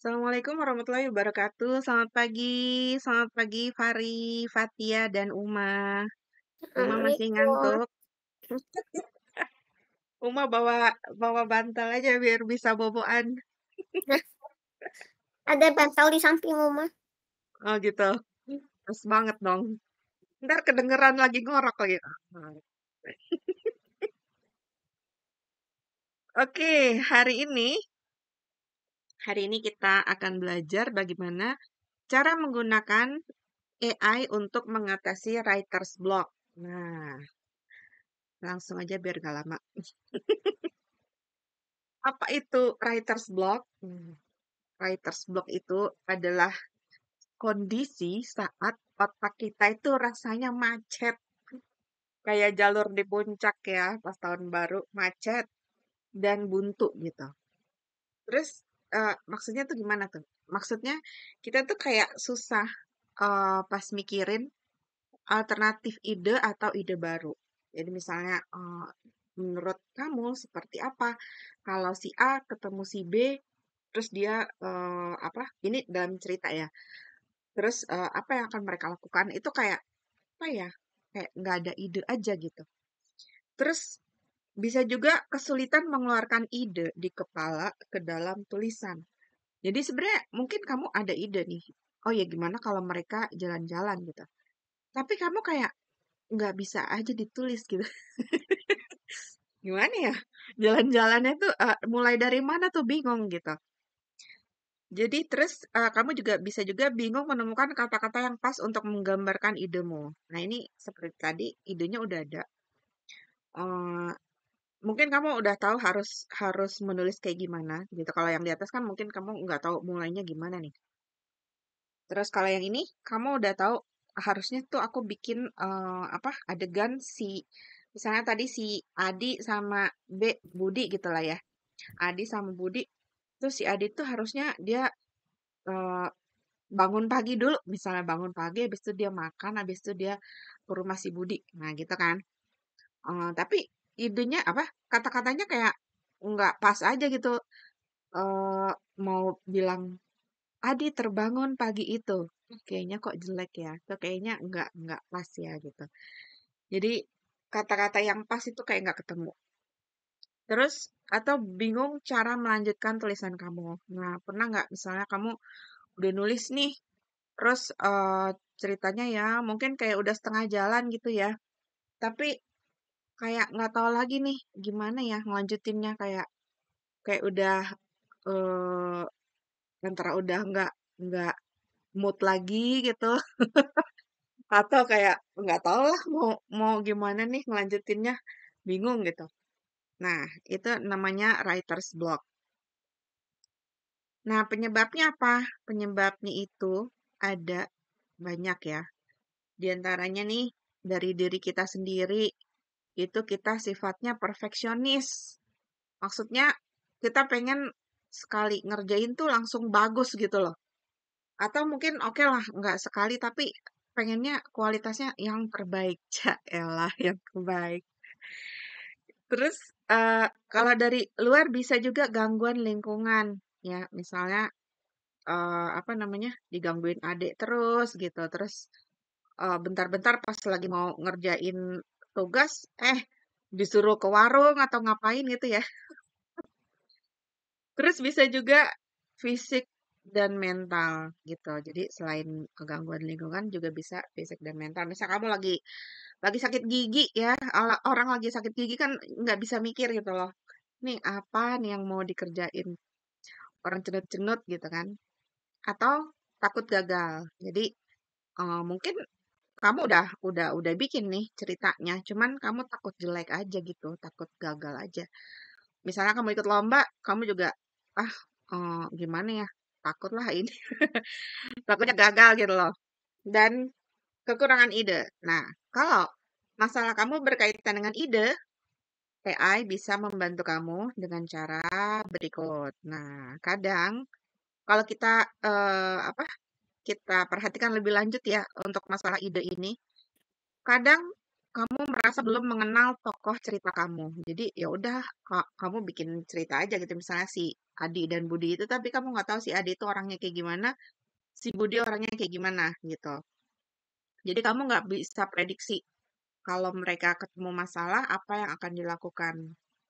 Assalamualaikum warahmatullahi wabarakatuh. Selamat pagi Fari, Fatia, dan Uma. Uma masih Assalamualaikum. ngantuk. Uma bawa bawa bantal aja biar bisa boboan. Nah, ada bantal di samping rumah. Oh gitu. Pas banget dong. Ntar kedengeran lagi ngorok lagi. Oke, hari ini kita akan belajar bagaimana cara menggunakan AI untuk mengatasi writer's block. Nah, langsung aja biar gak lama. Apa itu writer's block? Writer's block itu adalah kondisi saat otak kita itu rasanya macet. Kayak jalur di puncak ya, pas tahun baru, macet dan buntu gitu. Terus maksudnya tuh gimana tuh? Maksudnya kita tuh kayak susah pas mikirin alternatif ide atau ide baru. Jadi misalnya menurut kamu seperti apa kalau si A ketemu si B, terus dia apa? Ini dalam cerita ya. Terus apa yang akan mereka lakukan itu kayak apa ya? Kayak nggak ada ide aja gitu. Terus bisa juga kesulitan mengeluarkan ide di kepala ke dalam tulisan. Jadi sebenarnya mungkin kamu ada ide nih. Oh ya gimana kalau mereka jalan-jalan gitu. Tapi kamu kayak nggak bisa aja ditulis gitu. Gimana ya? Jalan-jalannya tuh mulai dari mana tuh bingung gitu. Jadi terus kamu juga bisa juga bingung menemukan kata-kata yang pas untuk menggambarkan idemu. Nah ini seperti tadi idenya udah ada. Eh, Mungkin kamu udah tahu harus harus menulis kayak gimana gitu. Kalau yang di atas kan mungkin kamu nggak tahu mulainya gimana nih. Terus kalau yang ini kamu udah tahu harusnya tuh aku bikin apa adegan si misalnya tadi si Adi sama B Budi gitu lah ya. Adi sama Budi. Terus si Adi tuh harusnya dia eh, bangun pagi dulu, misalnya bangun pagi, habis itu dia makan, habis itu dia ke rumah si Budi. Nah gitu kan. Tapi idenya apa? Kata-katanya kayak nggak pas aja gitu. eh Mau bilang Adi terbangun pagi itu. Kayaknya kok jelek ya. Tuh kayaknya nggak pas ya gitu. Jadi kata-kata yang pas itu kayak nggak ketemu. Terus atau bingung cara melanjutkan tulisan kamu. Nah, pernah nggak misalnya kamu udah nulis nih, terus ceritanya ya mungkin kayak udah setengah jalan gitu ya. Tapi kayak nggak tahu lagi nih gimana ya ngelanjutinnya kayak kayak udah eh antara udah nggak mood lagi gitu atau kayak nggak tahu lah mau mau gimana nih ngelanjutinnya bingung gitu. Nah, itu namanya writer's block. Nah, penyebabnya apa? Penyebabnya itu ada banyak ya. Di antaranya nih dari diri kita sendiri itu kita sifatnya perfeksionis. Maksudnya kita pengen sekali ngerjain tuh langsung bagus gitu loh. Atau mungkin oke lah nggak sekali tapi pengennya kualitasnya yang terbaik. Elah yang terbaik. Terus kalau dari luar bisa juga gangguan lingkungan ya. Misalnya apa namanya? Digangguin adik terus gitu. Terus bentar-bentar pas lagi mau ngerjain tugas disuruh ke warung atau ngapain gitu ya. Terus bisa juga fisik dan mental gitu. Jadi selain kegangguan lingkungan juga bisa fisik dan mental. Misal kamu lagi sakit gigi ya, orang lagi sakit gigi kan nggak bisa mikir gitu loh. Nih apa nih yang mau dikerjain orang cenut-cenut gitu kan? Atau takut gagal. Jadi mungkin kamu udah bikin nih ceritanya, cuman kamu takut jelek aja gitu, takut gagal aja. Misalnya kamu ikut lomba, kamu juga ah gimana ya? Takutlah ini, takutnya gagal gitu loh. Dan kekurangan ide. Nah, kalau masalah kamu berkaitan dengan ide, AI bisa membantu kamu dengan cara berikut. Nah, kadang kalau kita apa? Kita perhatikan lebih lanjut ya untuk masalah ide ini. Kadang kamu merasa belum mengenal tokoh cerita kamu. Jadi ya udah kamu bikin cerita aja gitu misalnya si Adi dan Budi itu tapi kamu nggak tahu si Adi itu orangnya kayak gimana, si Budi orangnya kayak gimana gitu. Jadi kamu nggak bisa prediksi kalau mereka ketemu masalah apa yang akan dilakukan.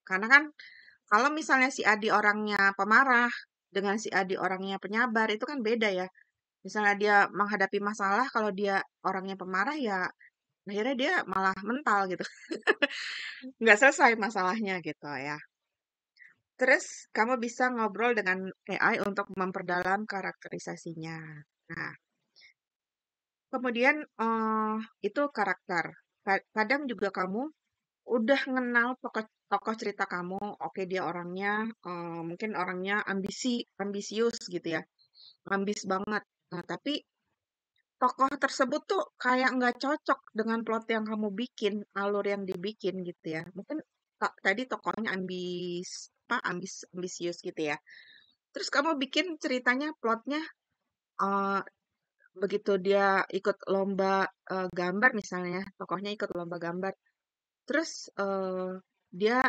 Karena kan kalau misalnya si Adi orangnya pemarah dengan si Adi orangnya penyabar itu kan beda ya. Misalnya dia menghadapi masalah kalau dia orangnya pemarah ya akhirnya dia malah mental gitu. Nggak selesai masalahnya gitu ya. Terus kamu bisa ngobrol dengan AI untuk memperdalam karakterisasinya. Nah, kemudian itu karakter. Kadang juga kamu udah kenal tokoh tokoh cerita kamu, oke dia orangnya mungkin orangnya ambisius gitu ya, ambis banget. Nah, tapi tokoh tersebut tuh kayak nggak cocok dengan plot yang kamu bikin, alur yang dibikin gitu ya. Mungkin tadi tokohnya ambisius gitu ya. Terus kamu bikin ceritanya, plotnya eh, begitu dia ikut lomba gambar misalnya, ya, tokohnya ikut lomba gambar. Terus dia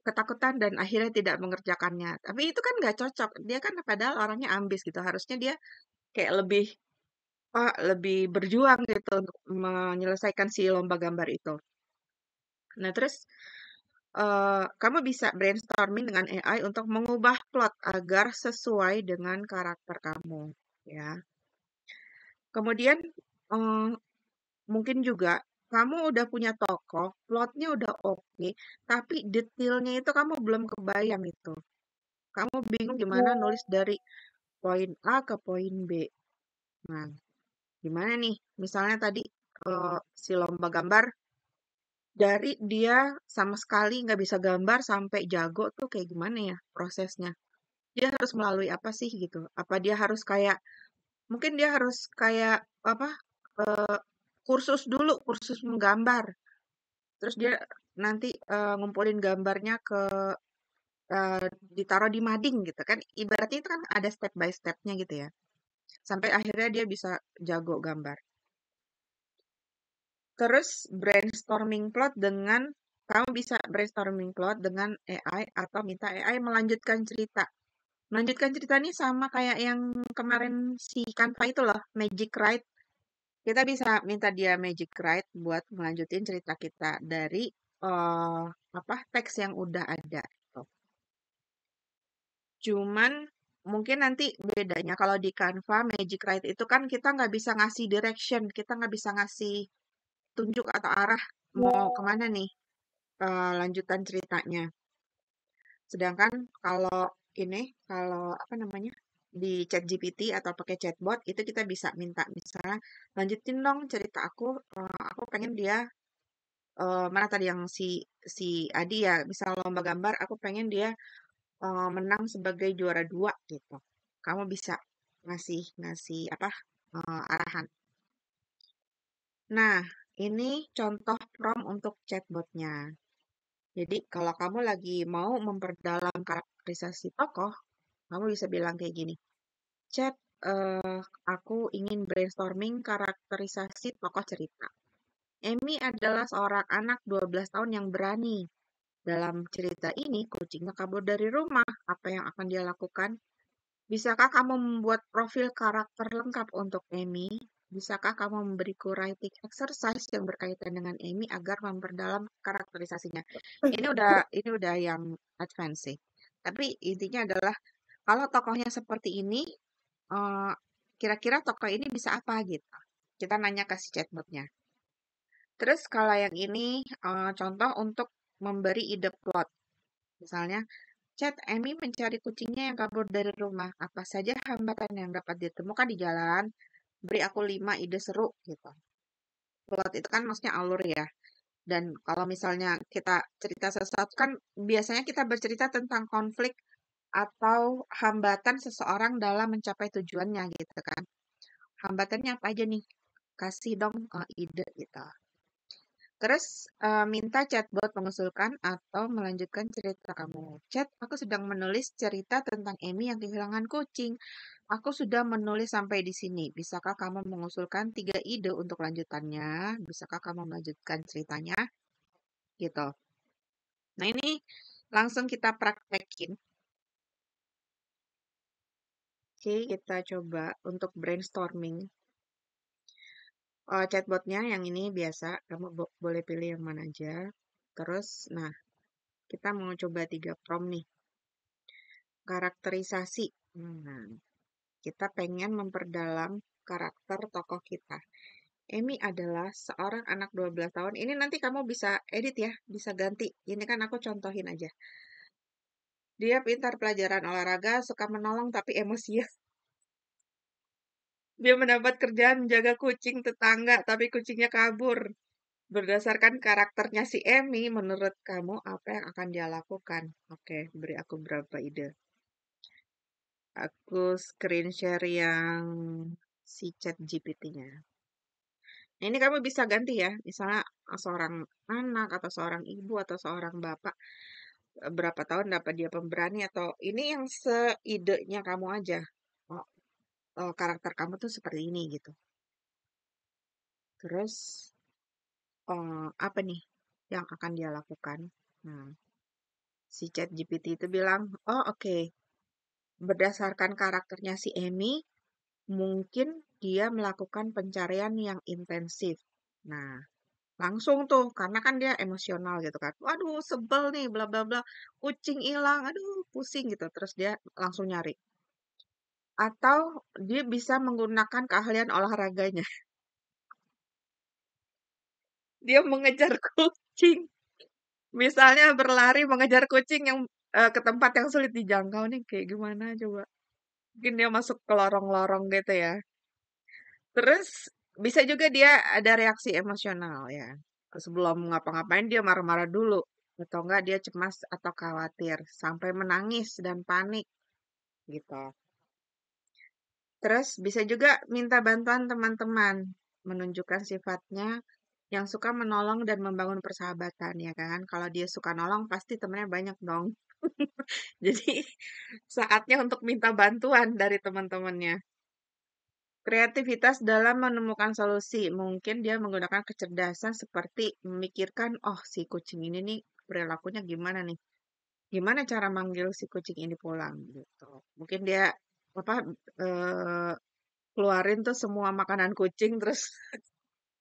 ketakutan dan akhirnya tidak mengerjakannya. Tapi itu kan nggak cocok. Dia kan padahal orangnya ambis gitu. Harusnya dia kayak lebih berjuang gitu untuk menyelesaikan si lomba gambar itu. Nah, terus kamu bisa brainstorming dengan AI untuk mengubah plot agar sesuai dengan karakter kamu, ya. Kemudian eh, mungkin juga kamu udah punya tokoh, plotnya udah oke, tapi detailnya itu kamu belum kebayang itu. Kamu bingung gimana nulis dari poin A ke poin B. Nah, gimana nih? Misalnya tadi si lomba gambar dari dia sama sekali nggak bisa gambar sampai jago tuh kayak gimana ya prosesnya? Dia harus melalui apa sih gitu? Apa dia harus kayak mungkin dia harus kayak apa? eh, kursus dulu, kursus menggambar. Terus dia nanti ngumpulin gambarnya ditaruh di mading gitu kan. Ibaratnya itu kan ada step by stepnya gitu ya. Sampai akhirnya dia bisa jago gambar. Terus kamu bisa brainstorming plot dengan AI atau minta AI melanjutkan cerita. Melanjutkan cerita ini sama kayak yang kemarin si Canva itu loh, Magic Write. Kita bisa minta dia Magic Write buat melanjutin cerita kita dari eh teks yang udah ada. Gitu. Cuman mungkin nanti bedanya kalau di Canva Magic Write itu kan kita nggak bisa ngasih direction, kita nggak bisa ngasih tunjuk atau arah mau kemana nih lanjutan ceritanya. Sedangkan kalau kalau apa namanya di ChatGPT atau pakai chatbot itu kita bisa minta misalnya lanjutin dong cerita aku, aku pengen dia mana tadi yang si Adi ya, misal lomba gambar, aku pengen dia menang sebagai juara dua gitu. Kamu bisa ngasih ngasih apa arahan. Nah, ini contoh prompt untuk chatbotnya. Jadi kalau kamu lagi mau memperdalam karakterisasi tokoh, kamu bisa bilang kayak gini, Chat, aku ingin brainstorming karakterisasi tokoh cerita. Amy adalah seorang anak 12 tahun yang berani. Dalam cerita ini, kucingnya kabur dari rumah. Apa yang akan dia lakukan? Bisakah kamu membuat profil karakter lengkap untuk Amy? Bisakah kamu memberiku writing exercise yang berkaitan dengan Amy agar memperdalam karakterisasinya? Ini udah yang advance sih. Tapi intinya adalah kalau tokohnya seperti ini, eh, kira-kira tokoh ini bisa apa gitu. Kita nanya ke si chatbotnya. Terus kalau yang ini contoh untuk memberi ide plot. Misalnya, Chat, Amy mencari kucingnya yang kabur dari rumah. Apa saja hambatan yang dapat ditemukan di jalan? Beri aku 5 ide seru gitu. Plot itu kan maksudnya alur ya. Dan kalau misalnya kita cerita sesuatu kan biasanya kita bercerita tentang konflik atau hambatan seseorang dalam mencapai tujuannya gitu kan. Hambatannya apa aja nih? Kasih dong ide gitu. Terus minta chatbot mengusulkan atau melanjutkan cerita kamu. Chat, aku sedang menulis cerita tentang Amy yang kehilangan kucing. aku sudah menulis sampai di sini. Bisakah kamu mengusulkan 3 ide untuk lanjutannya? Bisakah kamu melanjutkan ceritanya? Gitu. Nah, ini langsung kita praktekin. Oke, kita coba untuk brainstorming. Chatbotnya yang ini biasa, kamu boleh pilih yang mana aja. Terus, nah, kita mau coba 3 prompt nih. Karakterisasi. Nah, kita pengen memperdalam karakter tokoh kita. Amy adalah seorang anak 12 tahun. Ini nanti kamu bisa edit ya, bisa ganti. Ini kan aku contohin aja. Dia pintar pelajaran olahraga, suka menolong tapi emosian. Dia mendapat kerjaan menjaga kucing tetangga, tapi kucingnya kabur. Berdasarkan karakternya si Amy, menurut kamu apa yang akan dia lakukan? Oke, beri aku berapa ide. Aku screen share yang si chat GPT-nya. Nah, ini kamu bisa ganti ya, misalnya seorang anak atau seorang ibu atau seorang bapak, berapa tahun dapat dia pemberani atau ini yang seidenya kamu aja. Oh, karakter kamu tuh seperti ini gitu. Terus apa nih yang akan dia lakukan? Nah, si chat GPT itu bilang, oh oke, berdasarkan karakternya si Amy, mungkin dia melakukan pencarian yang intensif. Nah, langsung tuh, karena kan dia emosional gitu kan. Waduh, sebel nih, bla bla bla. Kucing hilang, aduh, pusing gitu. Terus dia langsung nyari. Atau dia bisa menggunakan keahlian olahraganya. Dia mengejar kucing. Misalnya berlari mengejar kucing yang ke tempat yang sulit dijangkau nih, kayak gimana coba? Mungkin dia masuk ke lorong-lorong gitu ya. Terus bisa juga dia ada reaksi emosional ya. Sebelum ngapa-ngapain dia marah-marah dulu. Atau enggak dia cemas atau khawatir. Sampai menangis dan panik gitu. Terus bisa juga minta bantuan teman-teman. Menunjukkan sifatnya yang suka menolong dan membangun persahabatan ya kan. Kalau dia suka nolong pasti temennya banyak dong. Jadi saatnya untuk minta bantuan dari teman-temannya. Kreativitas dalam menemukan solusi. Mungkin dia menggunakan kecerdasan seperti memikirkan, oh si kucing ini nih perilakunya gimana nih? Gimana cara manggil si kucing ini pulang gitu. Mungkin dia apa eh, keluarin tuh semua makanan kucing terus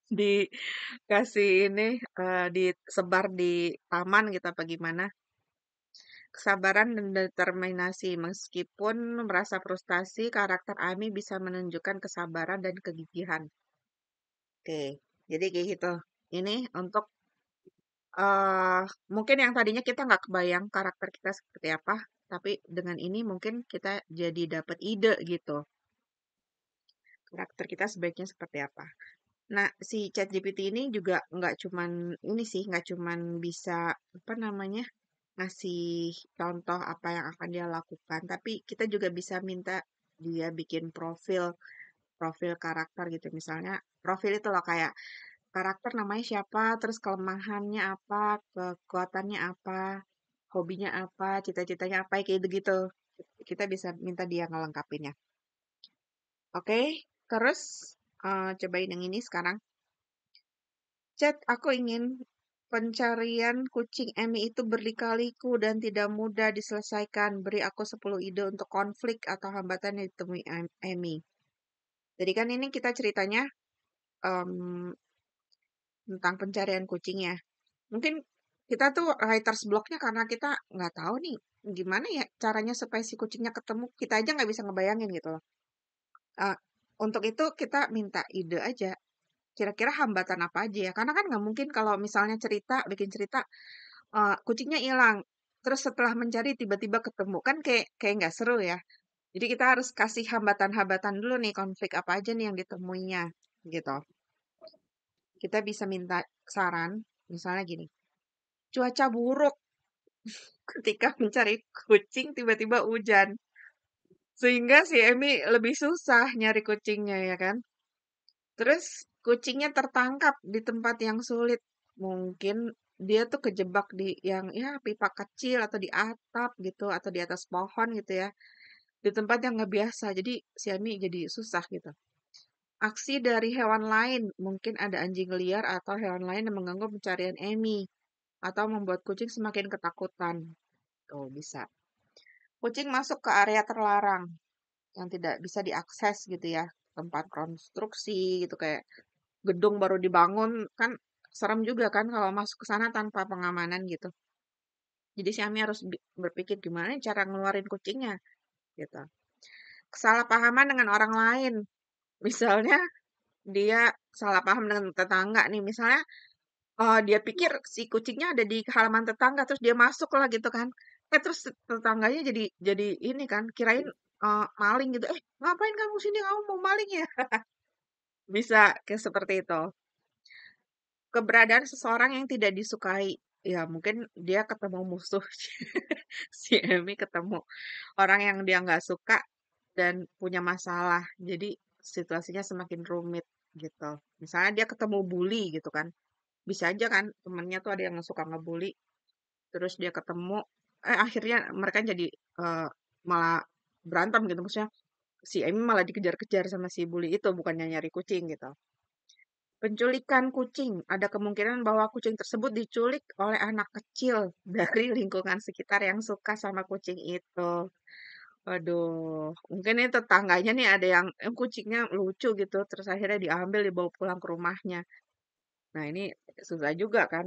dikasih ini disebar di taman gitu apa gimana. Kesabaran dan determinasi. Meskipun merasa frustasi, karakter Ami bisa menunjukkan kesabaran dan kegigihan. Oke, jadi kayak gitu. Ini untuk eh mungkin yang tadinya kita nggak kebayang karakter kita seperti apa, tapi dengan ini mungkin kita jadi dapat ide gitu. Karakter kita sebaiknya seperti apa. Nah, si ChatGPT ini juga nggak cuman ini sih, nggak cuman bisa apa namanya ngasih contoh apa yang akan dia lakukan, tapi kita juga bisa minta dia bikin profil profil karakter gitu. Misalnya profil itu loh kayak karakter namanya siapa, terus kelemahannya apa, kekuatannya apa, hobinya apa, cita-citanya apa, kayak gitu. Kita bisa minta dia ngelengkapinnya. Oke, terus cobain yang ini sekarang. Chat, aku ingin pencarian kucing Emmy itu berlika-liku dan tidak mudah diselesaikan. Beri aku 10 ide untuk konflik atau hambatan yang ditemui Emmy. Jadi kan ini kita ceritanya em, tentang pencarian kucing ya. Mungkin kita tuh writer's blocknya karena kita nggak tahu nih gimana ya caranya supaya si kucingnya ketemu. Kita aja nggak bisa ngebayangin gitu loh. Eh, untuk itu kita minta ide aja. Kira-kira hambatan apa aja ya? Karena kan nggak mungkin kalau misalnya cerita, bikin cerita, kucingnya hilang, terus setelah mencari tiba-tiba ketemu, kan kayak kayak nggak seru ya. Jadi kita harus kasih hambatan-hambatan dulu nih, konflik apa aja nih yang ditemuinya, gitu. Kita bisa minta saran, misalnya gini, cuaca buruk ketika mencari kucing tiba-tiba hujan, sehingga si Emmy lebih susah nyari kucingnya ya kan. Terus kucingnya tertangkap di tempat yang sulit. Mungkin dia tuh kejebak di yang ya pipa kecil atau di atap gitu atau di atas pohon gitu ya. di tempat yang nggak biasa. Jadi si Emi jadi susah gitu. Aksi dari hewan lain, mungkin ada anjing liar atau hewan lain yang mengganggu pencarian Emi atau membuat kucing semakin ketakutan. Tuh, bisa. Kucing masuk ke area terlarang yang tidak bisa diakses gitu ya. Tempat konstruksi gitu kayak gedung baru dibangun kan serem juga kan kalau masuk ke sana tanpa pengamanan gitu. Jadi si Ami harus berpikir gimana cara ngeluarin kucingnya gitu. Kesalahpahaman dengan orang lain. Misalnya dia salah paham dengan tetangga nih. Misalnya dia pikir si kucingnya ada di halaman tetangga terus dia masuk lah gitu kan. Terus tetangganya jadi ini kan kirain maling gitu. Ngapain kamu sini? Kamu mau maling ya? Bisa kayak seperti itu. Keberadaan seseorang yang tidak disukai. Ya mungkin dia ketemu musuh. Si Emi ketemu orang yang dia nggak suka dan punya masalah. Jadi situasinya semakin rumit gitu. Misalnya dia ketemu bully gitu kan. Bisa aja kan temennya tuh ada yang suka ngebully. Terus dia ketemu, akhirnya mereka jadi malah berantem gitu. Maksudnya si Emi malah dikejar-kejar sama si bully itu bukannya nyari kucing gitu. Penculikan kucing. Ada kemungkinan bahwa kucing tersebut diculik oleh anak kecil dari lingkungan sekitar yang suka sama kucing itu. Waduh, mungkin ini tetangganya nih ada yang kucingnya lucu gitu, terus akhirnya diambil dibawa pulang ke rumahnya. Nah ini susah juga kan.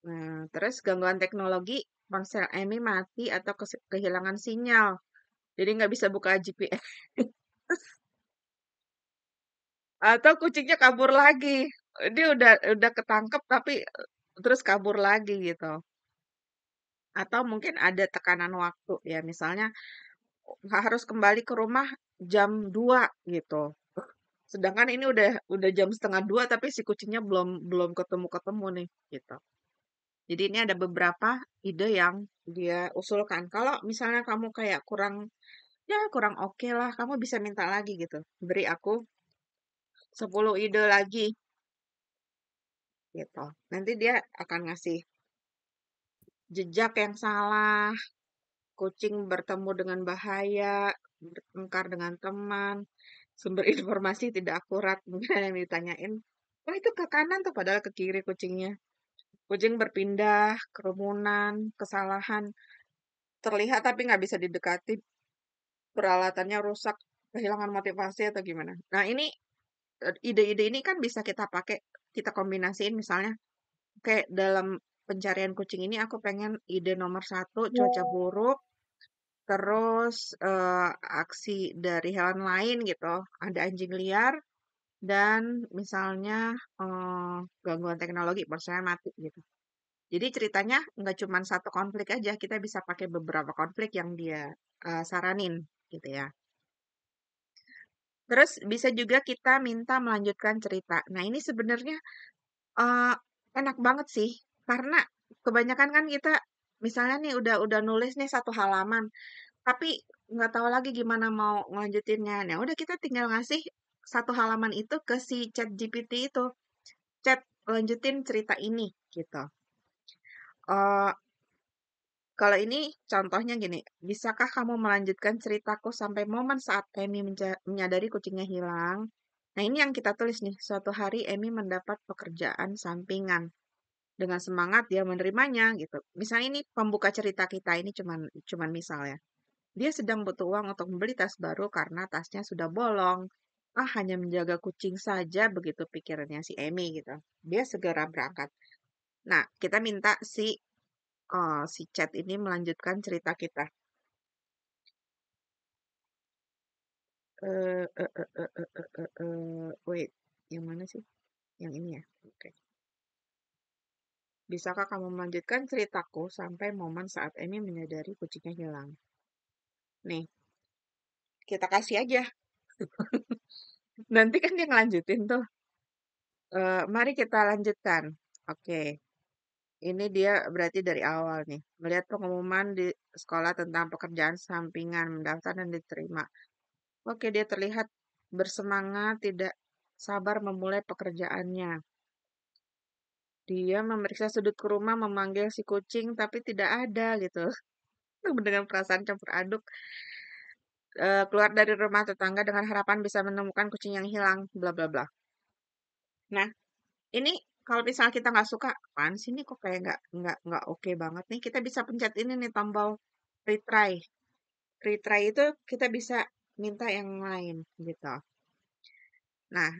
Nah, terus gangguan teknologi, ponsel Amy mati atau kehilangan sinyal. Jadi nggak bisa buka GPS. Atau kucingnya kabur lagi. Dia udah ketangkep tapi terus kabur lagi gitu. Atau mungkin ada tekanan waktu ya, misalnya harus kembali ke rumah jam 2 gitu. Sedangkan ini udah jam setengah 2 tapi si kucingnya belum belum ketemu-ketemu nih gitu. Jadi ini ada beberapa ide yang dia usulkan. Kalau misalnya kamu kayak kurang oke lah, kamu bisa minta lagi gitu. Beri aku 10 ide lagi gitu. Nanti dia akan ngasih jejak yang salah, kucing bertemu dengan bahaya, bertengkar dengan teman, sumber informasi tidak akurat. Mungkin ada yang ditanyain, oh itu ke kanan tuh padahal ke kiri kucingnya. Kucing berpindah, kerumunan, kesalahan, terlihat tapi nggak bisa didekati, peralatannya rusak, kehilangan motivasi atau gimana. Nah ini ide-ide ini kan bisa kita pakai, kita kombinasiin misalnya, kayak dalam pencarian kucing ini aku pengen ide nomor satu cuaca buruk, terus aksi dari hewan lain gitu, ada anjing liar, dan misalnya gangguan teknologi, ponselnya mati gitu. Jadi ceritanya nggak cuma satu konflik aja, kita bisa pakai beberapa konflik yang dia saranin gitu ya. Terus bisa juga kita minta melanjutkan cerita. Nah ini sebenarnya eee, enak banget sih, karena kebanyakan kan kita misalnya nih udah nulis nih satu halaman, tapi nggak tahu lagi gimana mau ngelanjutinnya. Nah udah kita tinggal ngasih satu halaman itu ke si ChatGPT itu, "Chat, lanjutin cerita ini," gitu. Eee Kalau ini contohnya gini, bisakah kamu melanjutkan ceritaku sampai momen saat Emi menyadari kucingnya hilang? Nah, ini yang kita tulis nih. Suatu hari Emi mendapat pekerjaan sampingan. Dengan semangat dia menerimanya gitu. Misalnya ini pembuka cerita kita ini cuman misal ya. Dia sedang butuh uang untuk membeli tas baru karena tasnya sudah bolong. Ah, hanya menjaga kucing saja begitu pikirannya si Emi gitu. Dia segera berangkat. Nah, kita minta si chat ini melanjutkan cerita kita. Wait, yang mana sih? Yang ini ya? Oke. Bisakah kamu melanjutkan ceritaku sampai momen saat Emi menyadari kucingnya hilang? Nih, kita kasih aja. Nanti kan dia ngelanjutin tuh. Mari kita lanjutkan. Oke, ini dia berarti dari awal nih. Melihat pengumuman di sekolah tentang pekerjaan sampingan, mendaftar dan diterima. Oke, dia terlihat bersemangat, tidak sabar memulai pekerjaannya. Dia memeriksa sudut ke rumah, memanggil si kucing, tapi tidak ada gitu. Dengan perasaan campur aduk. keluar dari rumah tetangga dengan harapan bisa menemukan kucing yang hilang, bla bla bla. Nah, ini kalau misalnya kita nggak suka, apaan sih ini kok kayak nggak oke banget nih, kita bisa pencet ini nih tombol retry. Retry itu kita bisa minta yang lain gitu. Nah,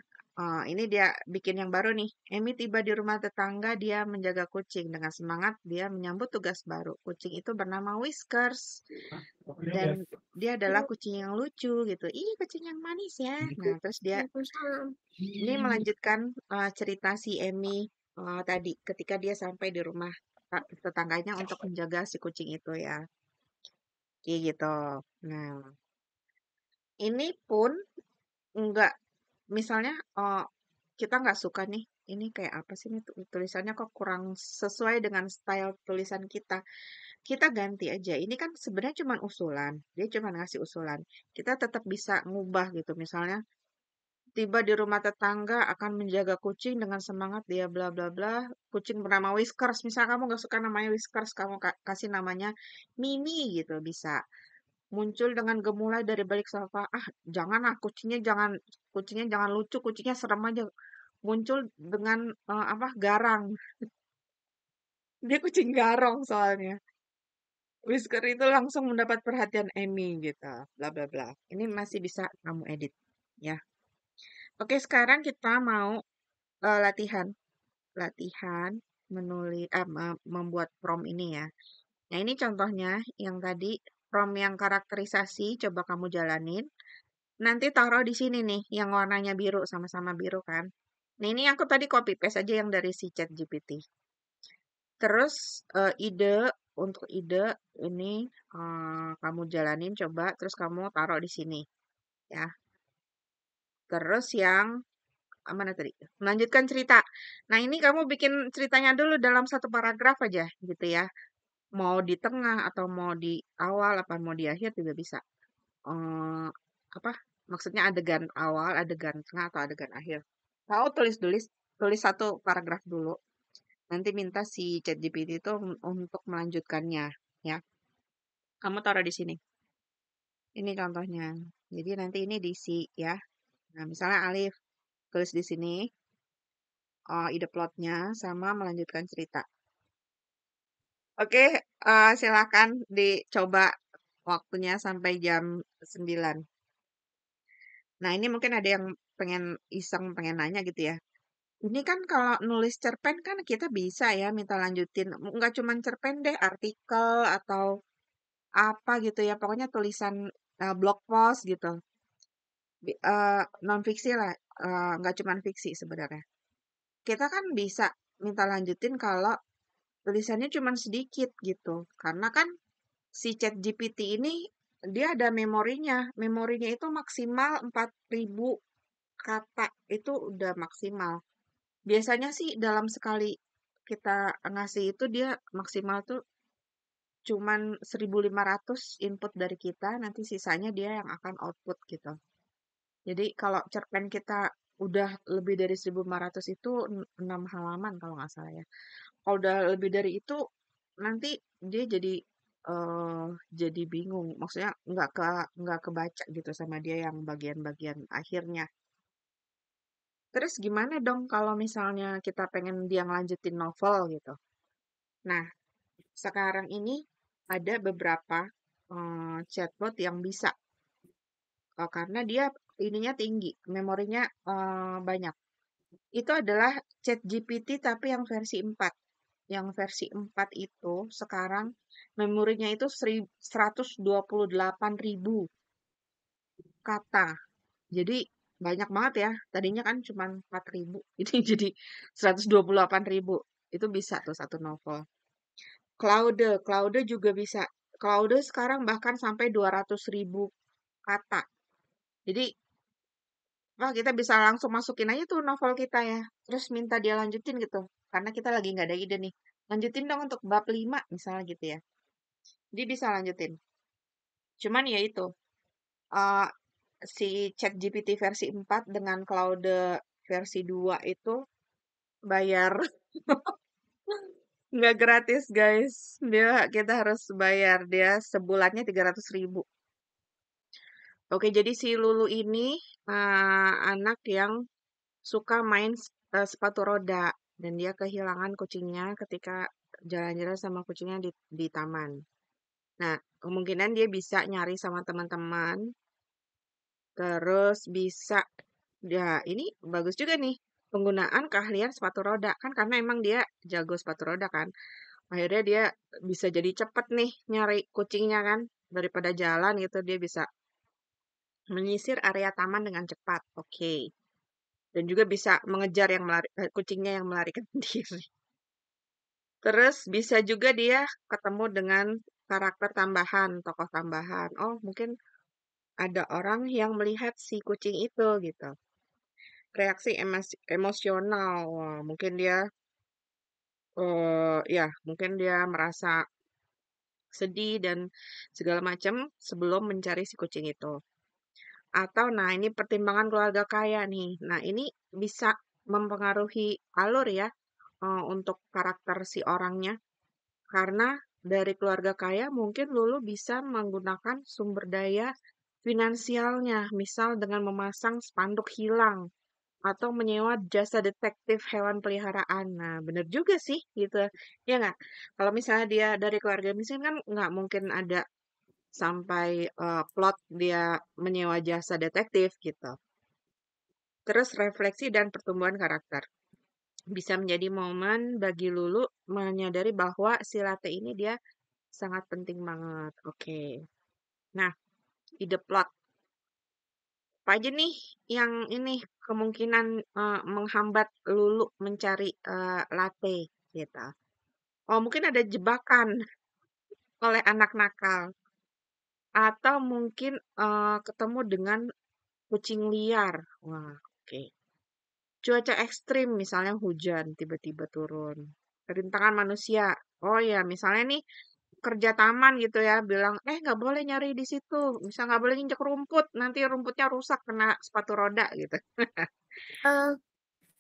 ini dia bikin yang baru nih. Emi tiba di rumah tetangga, dia menjaga kucing. Dengan semangat, dia menyambut tugas baru. Kucing itu bernama Whiskers. Dan dia adalah kucing yang lucu gitu. Ih, kucing yang manis ya. Nah, terus dia Waalaikumsalam. ini melanjutkan cerita si Emi tadi ketika dia sampai di rumah tetangganya untuk menjaga si kucing itu ya. Kayak gitu. Nah, ini pun enggak misalnya kita nggak suka nih, ini kayak apa sih nih tulisannya kok kurang sesuai dengan style tulisan kita. Kita ganti aja. Ini kan sebenarnya cuma usulan. Dia cuma ngasih usulan. Kita tetap bisa ngubah gitu. Misalnya tiba di rumah tetangga akan menjaga kucing dengan semangat dia bla bla bla. Kucing bernama Whiskers. Misal kamu nggak suka namanya Whiskers, kamu kasih namanya Mimi gitu bisa. Muncul dengan gemulai dari balik sofa. Ah, jangan ah kucingnya jangan lucu, kucingnya serem aja. Muncul dengan apa? Garang. Dia kucing garong soalnya. Whisker itu langsung mendapat perhatian Emmy gitu. Bla bla bla. Ini masih bisa kamu edit ya. Oke, sekarang kita mau latihan. Latihan menulis membuat prompt ini ya. Nah, ini contohnya yang tadi prompt yang karakterisasi coba kamu jalanin. Nanti taruh di sini nih yang warnanya biru sama-sama biru kan. Nah, ini aku tadi copy paste aja yang dari si ChatGPT. Terus untuk ide ini kamu jalanin coba terus kamu taruh di sini ya. Terus yang mana tadi? Melanjutkan cerita. Nah, ini kamu bikin ceritanya dulu dalam satu paragraf aja gitu ya. Mau di tengah atau mau di awal apa mau di akhir juga bisa. eh apa? Maksudnya adegan awal, adegan tengah atau adegan akhir. Kau tulis satu paragraf dulu. Nanti minta si ChatGPT itu untuk melanjutkannya ya. Kamu taruh di sini. Ini contohnya. Jadi nanti ini diisi ya. Nah, misalnya Alif tulis di sini ide plotnya sama melanjutkan cerita. Oke, silakan dicoba waktunya sampai jam 9. Nah, ini mungkin ada yang pengen iseng, pengen nanya gitu ya. Ini kan kalau nulis cerpen kan kita bisa ya minta lanjutin. Nggak cuma cerpen deh, artikel atau apa gitu ya. Pokoknya tulisan blog post gitu. Non fiksi lah, nggak cuma fiksi sebenarnya. Kita kan bisa minta lanjutin kalau tulisannya cuma sedikit gitu. Karena kan si ChatGPT ini dia ada memorinya. Memorinya itu maksimal 4.000 kata. Itu udah maksimal. Biasanya sih dalam sekali kita ngasih itu dia maksimal tuh cuman 1.500 input dari kita, nanti sisanya dia yang akan output gitu. Jadi kalau cerpen kita udah lebih dari 1.500 itu 6 halaman kalau nggak salah ya. Kalau udah lebih dari itu nanti dia jadi bingung. Maksudnya nggak kebaca gitu sama dia yang bagian-bagian akhirnya. Terus gimana dong kalau misalnya kita pengen dia ngelanjutin novel gitu? Nah, sekarang ini ada beberapa chatbot yang bisa karena dia ininya tinggi, memorinya banyak. Itu adalah ChatGPT tapi yang versi 4. Yang versi 4 itu sekarang memorinya itu 128.000 kata. Jadi banyak banget ya. Tadinya kan cuma 4.000. Ini jadi 128.000. Itu bisa tuh satu novel. Claude juga bisa. Claude sekarang bahkan sampai 200.000 kata. Jadi wah, kita bisa langsung masukin aja tuh novel kita ya. Terus minta dia lanjutin gitu. Karena kita lagi nggak ada ide nih. Lanjutin dong untuk bab 5 misalnya gitu ya. Dia bisa lanjutin. Cuman ya itu. eh, si ChatGPT versi 4 dengan Claude versi 2 itu bayar. Nggak gratis guys. Kita harus bayar. Dia sebulannya 300.000. Oke, jadi si Lulu ini anak yang suka main sepatu roda dan dia kehilangan kucingnya ketika jalan-jalan sama kucingnya di taman. Nah, kemungkinan dia bisa nyari sama teman-teman, terus bisa ya ini bagus juga nih penggunaan keahlian sepatu roda kan karena emang dia jago sepatu roda kan. Akhirnya dia bisa jadi cepet nih nyari kucingnya kan daripada jalan gitu dia bisa menyisir area taman dengan cepat. Oke. Dan juga bisa mengejar kucingnya yang melarikan diri. Terus bisa juga dia ketemu dengan karakter tambahan, tokoh tambahan. Oh, mungkin ada orang yang melihat si kucing itu gitu. Reaksi emosional. Wah, mungkin dia ya, mungkin dia merasa sedih dan segala macam sebelum mencari si kucing itu. Atau nah ini pertimbangan keluarga kaya nih. Nah, ini bisa mempengaruhi alur ya untuk karakter si orangnya. Karena dari keluarga kaya mungkin Lulu bisa menggunakan sumber daya finansialnya, misal dengan memasang spanduk hilang atau menyewa jasa detektif hewan peliharaan. Nah, bener juga sih gitu. Ya nggak? Kalau misalnya dia dari keluarga miskin kan nggak mungkin ada sampai plot dia menyewa jasa detektif gitu. Terus refleksi dan pertumbuhan karakter. Bisa menjadi momen bagi Lulu menyadari bahwa si latte ini dia sangat penting banget. Oke. Nah, ide plot. Apa aja nih yang ini kemungkinan menghambat Lulu mencari latte gitu. Oh, mungkin ada jebakan oleh anak nakal atau mungkin ketemu dengan kucing liar. Wah, oke. Cuaca ekstrim misalnya hujan tiba-tiba turun. Rintangan manusia. Oh ya, misalnya nih kerja taman gitu ya, bilang, nggak boleh nyari di situ, bisa nggak boleh nginjek rumput, nanti rumputnya rusak kena sepatu roda gitu. Eh,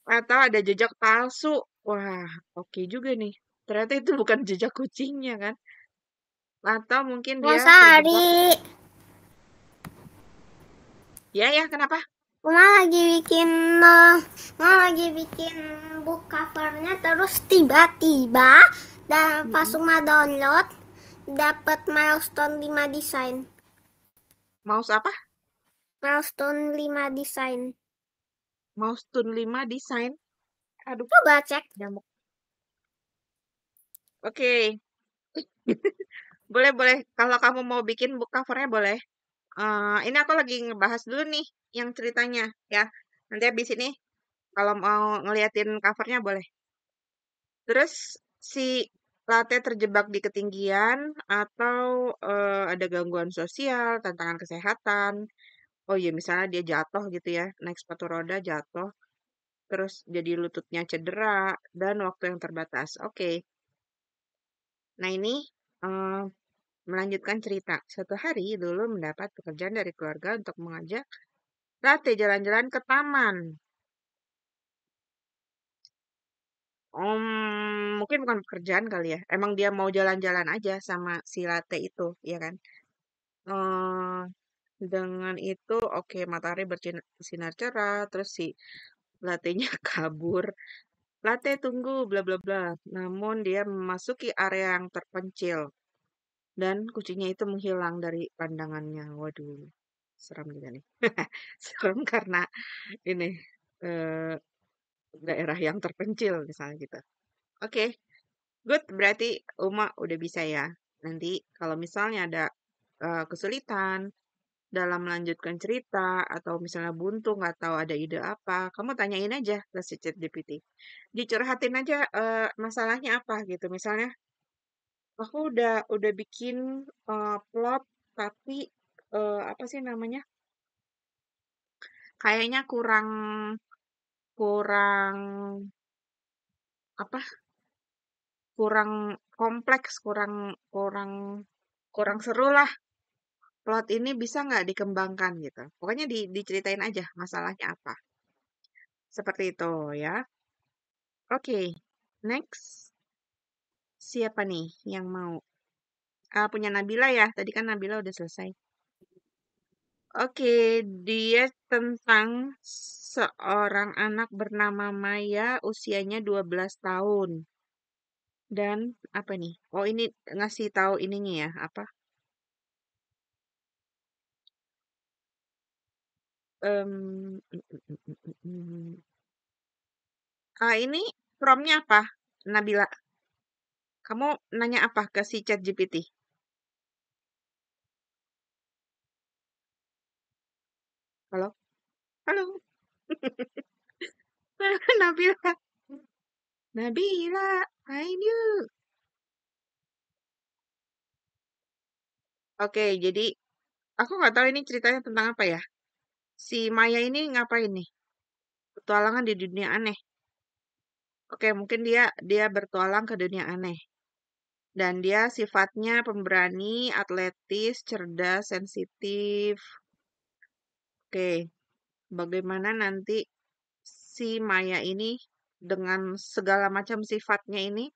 Atau ada jejak palsu. Wah, oke juga nih. Ternyata itu bukan jejak kucingnya kan. Atau mungkin dia masa terjebak. hari Ya, ya, kenapa? Mama lagi bikin Mama lagi bikin book covernya terus tiba-tiba dan pas Mm-mm. Uma download dapat milestone 5 desain. Mouse apa? Milestone 5 desain. Mouse Tune 5 desain. Aduh, Coba cek. nyamuk. Oke. Boleh, boleh. Kalau kamu mau bikin book covernya boleh. Ini aku lagi ngebahas dulu nih yang ceritanya ya. Nanti habis ini kalau mau ngeliatin covernya boleh. Terus si latte terjebak di ketinggian atau ada gangguan sosial, tantangan kesehatan. Oh iya, misalnya dia jatuh gitu ya, naik sepatu roda jatuh, terus jadi lututnya cedera dan waktu yang terbatas. Oke. Nah ini eh, melanjutkan cerita. Suatu hari dulu mendapat pekerjaan dari keluarga untuk mengajak Latte jalan-jalan ke taman. Mungkin bukan pekerjaan kali ya. Emang dia mau jalan-jalan aja sama si Latte itu, ya kan? eh dengan itu, oke, matahari bersinar cerah, terus si Latte-nya kabur. Latte tunggu, bla bla bla. Namun dia memasuki area yang terpencil dan kucingnya itu menghilang dari pandangannya. Waduh, serem juga nih. Serem karena ini eh, daerah yang terpencil misalnya gitu. Oke, good. Berarti Uma udah bisa ya. Nanti kalau misalnya ada kesulitan dalam melanjutkan cerita atau misalnya buntu nggak tahu ada ide apa, kamu tanyain aja ke si ChatGPT. Dicurhatin aja masalahnya apa gitu. Misalnya, aku udah bikin plot tapi apa sih namanya? Kayaknya kurang kurang apa? Kurang kompleks, kurang kurang kurang seru lah. Plot ini bisa nggak dikembangkan gitu. Pokoknya diceritain aja masalahnya apa. Seperti itu ya. Oke, next. Siapa nih yang mau? Punya Nabila ya. Tadi kan Nabila udah selesai. Oke, dia tentang seorang anak bernama Maya, usianya 12 tahun. Dan apa nih? Oh, ini ngasih tahu ininya ya, apa? Ini promnya apa, Nabila? Kamu nanya apa ke si ChatGPT? Halo? Halo? Nabila? Nabila, find you. Oke, jadi aku nggak tahu ini ceritanya tentang apa ya. Si Maya ini ngapain nih? Petualangan di dunia aneh. Oke, mungkin dia dia bertualang ke dunia aneh. Dan dia sifatnya pemberani, atletis, cerdas, sensitif. Oke, bagaimana nanti si Maya ini dengan segala macam sifatnya ini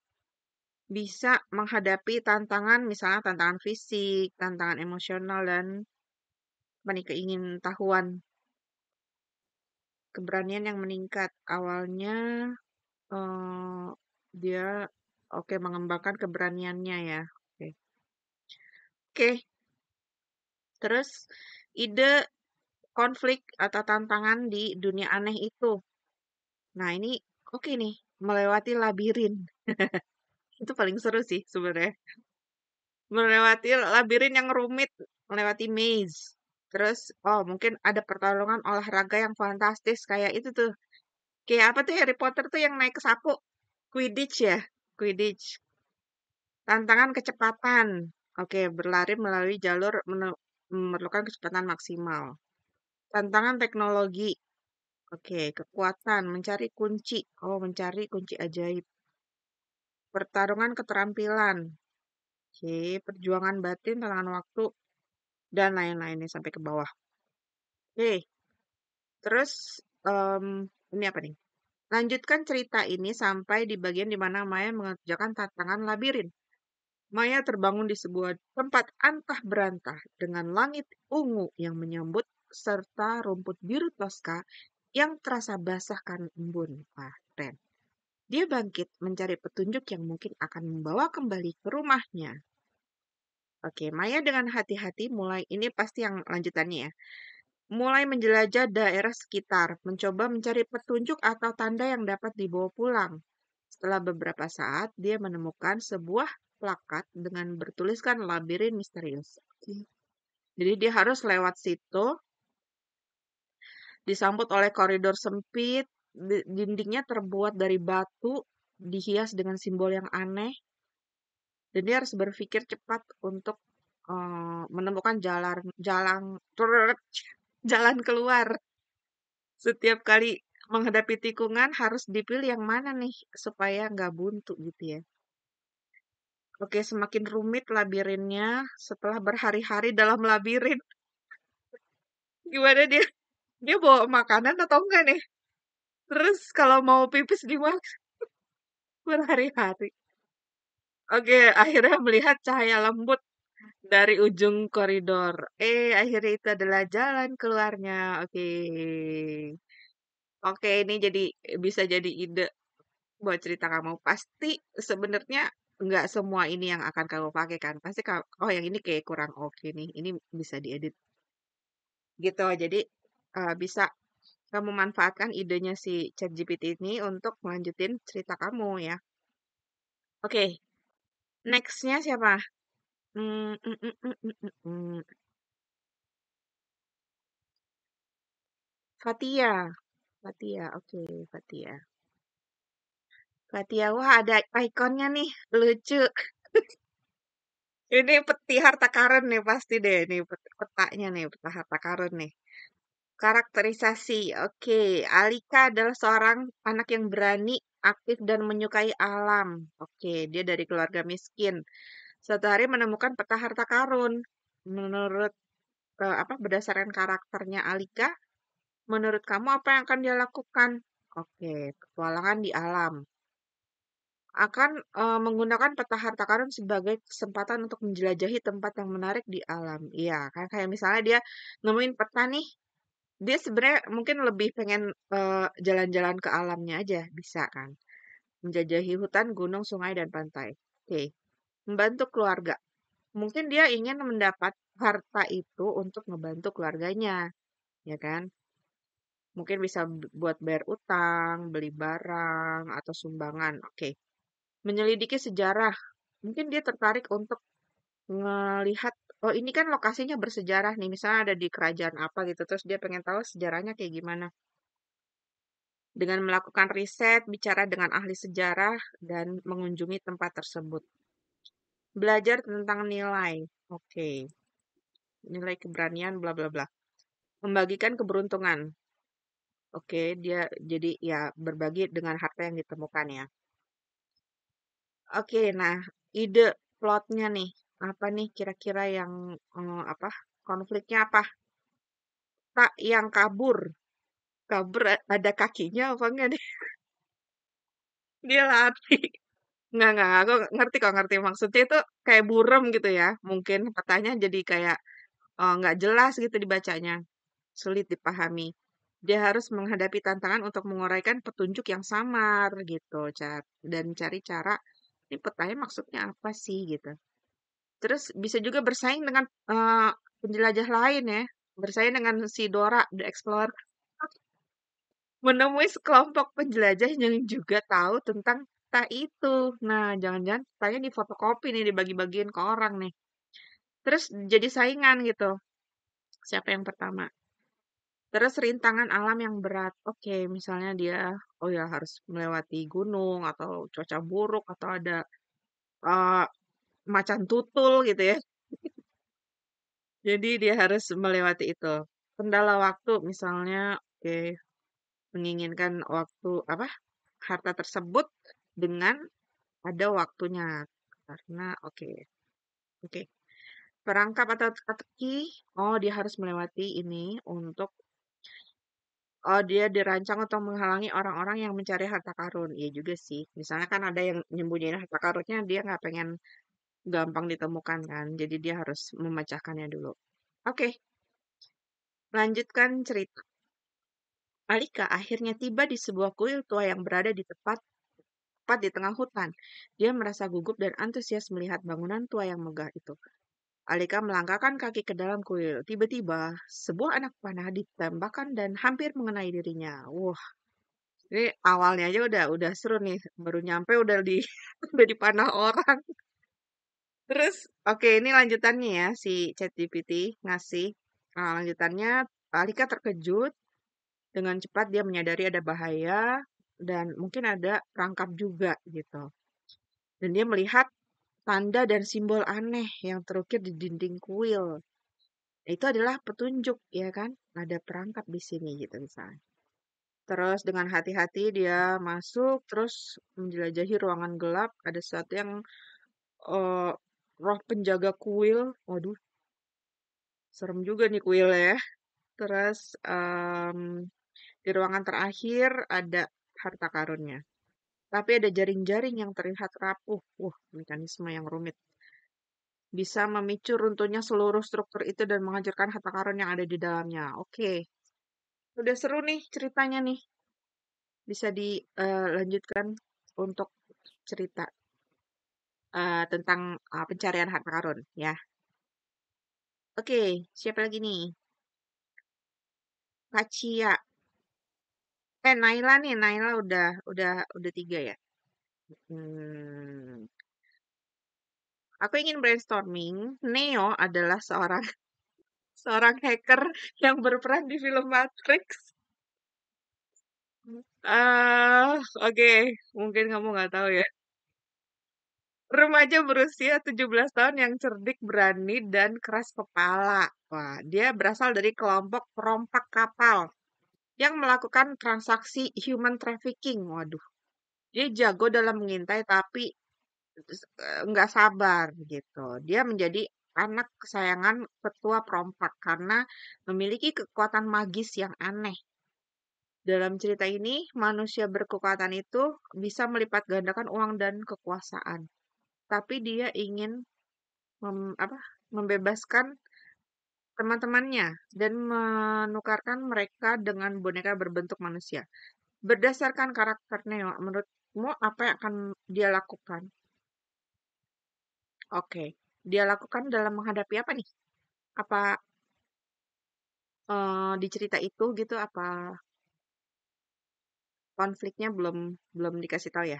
bisa menghadapi tantangan, misalnya tantangan fisik, tantangan emosional, dan apa nih, keingintahuan, keberanian yang meningkat. Awalnya eh, dia oke mengembangkan keberaniannya ya. Oke. Oke, terus ide konflik atau tantangan di dunia aneh itu. Nah, ini oke nih, melewati labirin. Itu paling seru sih sebenarnya. Melewati labirin yang rumit, melewati maze. Terus, oh mungkin ada pertarungan olahraga yang fantastis kayak itu tuh. Kayak apa tuh Harry Potter tuh yang naik ke sapu? Quidditch ya? Quidditch. Tantangan kecepatan. Oke, berlari melalui jalur memerlukan kecepatan maksimal. Tantangan teknologi. Oke, kekuatan, mencari kunci. Oh, mencari kunci ajaib. Pertarungan keterampilan. Oke, perjuangan batin, tantangan waktu, dan lain-lainnya sampai ke bawah. Oke, terus ini apa nih? Lanjutkan cerita ini sampai di bagian di mana Maya mengerjakan tantangan labirin. Maya terbangun di sebuah tempat antah berantah dengan langit ungu yang menyambut serta rumput biru toska yang terasa basah karena embun. Wah, keren. Dia bangkit mencari petunjuk yang mungkin akan membawa kembali ke rumahnya. Oke, Maya dengan hati-hati mulai, ini pasti yang lanjutannya ya. Mulai menjelajah daerah sekitar, mencoba mencari petunjuk atau tanda yang dapat dibawa pulang. Setelah beberapa saat, dia menemukan sebuah plakat dengan bertuliskan labirin misterius. Oke. Jadi dia harus lewat situ, disambut oleh koridor sempit, dindingnya terbuat dari batu, dihias dengan simbol yang aneh, dan dia harus berpikir cepat untuk menemukan jalan jalan keluar. Setiap kali menghadapi tikungan harus dipilih yang mana nih supaya nggak buntu gitu ya. Oke, semakin rumit labirinnya setelah berhari-hari dalam labirin. Gimana dia? Dia bawa makanan atau enggak nih? Terus kalau mau pipis gimana? Berhari-hari. Oke, akhirnya melihat cahaya lembut dari ujung koridor. Akhirnya itu adalah jalan keluarnya. Oke. Oke, ini jadi bisa jadi ide buat cerita kamu. Pasti sebenarnya nggak semua ini yang akan kamu pakai kan. Pasti oh yang ini kayak kurang oke nih. Ini bisa diedit gitu. Jadi bisa kamu manfaatkan idenya si ChatGPT ini untuk melanjutin cerita kamu ya. Oke, nextnya siapa? Hmm, mm, mm, mm, mm, mm, mm. Fatia. Fatia, oke, Fatia. Fatia, wah ada ikonnya nih, lucu. Ini peti harta karun nih pasti deh, nih petanya nih, peta harta karun nih. Karakterisasi, oke. Alika adalah seorang anak yang berani, aktif, dan menyukai alam. Oke, dia dari keluarga miskin. Suatu hari menemukan peta harta karun. Menurut apa berdasarkan karakternya Alika, menurut kamu apa yang akan dia lakukan? Oke, petualangan di alam. akan menggunakan peta harta karun sebagai kesempatan untuk menjelajahi tempat yang menarik di alam. Iya, kan kayak misalnya dia nemuin peta nih, dia sebenarnya mungkin lebih pengen jalan-jalan ke alamnya aja, bisa kan? Menjajahi hutan, gunung, sungai, dan pantai. Oke, membantu keluarga. Mungkin dia ingin mendapat harta itu untuk membantu keluarganya, ya kan? Mungkin bisa buat bayar utang, beli barang, atau sumbangan. Oke. Menyelidiki sejarah. Mungkin dia tertarik untuk ngelihat, oh ini kan lokasinya bersejarah nih, misalnya ada di kerajaan apa gitu, terus dia pengen tahu sejarahnya kayak gimana. Dengan melakukan riset, bicara dengan ahli sejarah, dan mengunjungi tempat tersebut. Belajar tentang nilai. Oke, nilai keberanian, bla bla bla. Membagikan keberuntungan. Oke, dia jadi ya berbagi dengan harta yang ditemukan ya. Oke, nah ide plotnya nih, apa nih kira-kira yang apa konfliknya apa? Tak yang kabur, kabur ada kakinya apa enggak nih? Dia lari. Enggak, aku ngerti kok ngerti maksudnya itu kayak burem gitu ya. Mungkin petanya jadi kayak nggak jelas gitu dibacanya, sulit dipahami. Dia harus menghadapi tantangan untuk menguraikan petunjuk yang samar gitu, dan cari cara ini petanya maksudnya apa sih gitu. Terus bisa juga bersaing dengan penjelajah lain ya, bersaing dengan si Dora the Explorer, menemui sekelompok penjelajah yang juga tahu tentang peta itu. Nah, jangan-jangan petanya difotokopi nih, dibagi-bagiin ke orang nih. Terus jadi saingan gitu. Siapa yang pertama? Terus rintangan alam yang berat. Oke, misalnya dia, oh ya harus melewati gunung atau cuaca buruk atau ada uh, macan tutul gitu ya. Jadi dia harus melewati itu. Kendala waktu misalnya, oke, menginginkan waktu apa? Harta tersebut dengan ada waktunya. Karena oke, oke. Perangkap atau teka-teki, oh dia harus melewati ini untuk oh dia dirancang untuk menghalangi orang-orang yang mencari harta karun. Iya juga sih. Misalnya kan ada yang nyembunyiin harta karunnya, dia nggak pengen gampang ditemukan kan. Jadi dia harus memecahkannya dulu. Oke, lanjutkan cerita. Alika akhirnya tiba di sebuah kuil tua yang berada di tepat di tengah hutan. Dia merasa gugup dan antusias melihat bangunan tua yang megah itu. Alika melangkahkan kaki ke dalam kuil. Tiba-tiba, sebuah anak panah ditembakkan dan hampir mengenai dirinya. Wah, ini awalnya aja udah seru nih. Baru nyampe udah di udah dipanah orang. Terus, oke ini lanjutannya ya si ChatGPT ngasih. Nah, lanjutannya Alika terkejut. Dengan cepat dia menyadari ada bahaya dan mungkin ada perangkap juga gitu. Dan dia melihat tanda dan simbol aneh yang terukir di dinding kuil. Itu adalah petunjuk, ya kan? Ada perangkap di sini gitu misalnya. Terus dengan hati-hati dia masuk, terus menjelajahi ruangan gelap. Ada sesuatu yang eh, roh penjaga kuil. Waduh, serem juga nih kuil ya. Terus di ruangan terakhir ada harta karunnya. Tapi ada jaring-jaring yang terlihat rapuh. Mekanisme yang rumit. Bisa memicu runtuhnya seluruh struktur itu dan menghancurkan harta karun yang ada di dalamnya. Oke, udah seru nih ceritanya nih. Bisa dilanjutkan untuk cerita tentang pencarian harta karun ya. Oke, siapa lagi nih? Kacia. Naila nih, Naila udah tiga ya. Hmm, aku ingin brainstorming. Neo adalah seorang seorang hacker yang berperan di film Matrix. Oke, mungkin kamu nggak tahu ya. Remaja berusia 17 tahun yang cerdik, berani, dan keras kepala. Wah, dia berasal dari kelompok perompak kapal yang melakukan transaksi human trafficking. Waduh, dia jago dalam mengintai tapi nggak sabar gitu. Dia menjadi anak kesayangan ketua perompak karena memiliki kekuatan magis yang aneh. Dalam cerita ini, manusia berkekuatan itu bisa melipat gandakan uang dan kekuasaan. Tapi dia ingin membebaskan teman-temannya dan menukarkan mereka dengan boneka berbentuk manusia. Berdasarkan karakter Neo, menurutmu apa yang akan dia lakukan? Oke, dia lakukan dalam menghadapi apa nih? Apa di cerita itu gitu? Apa konfliknya belum belum dikasih tahu ya?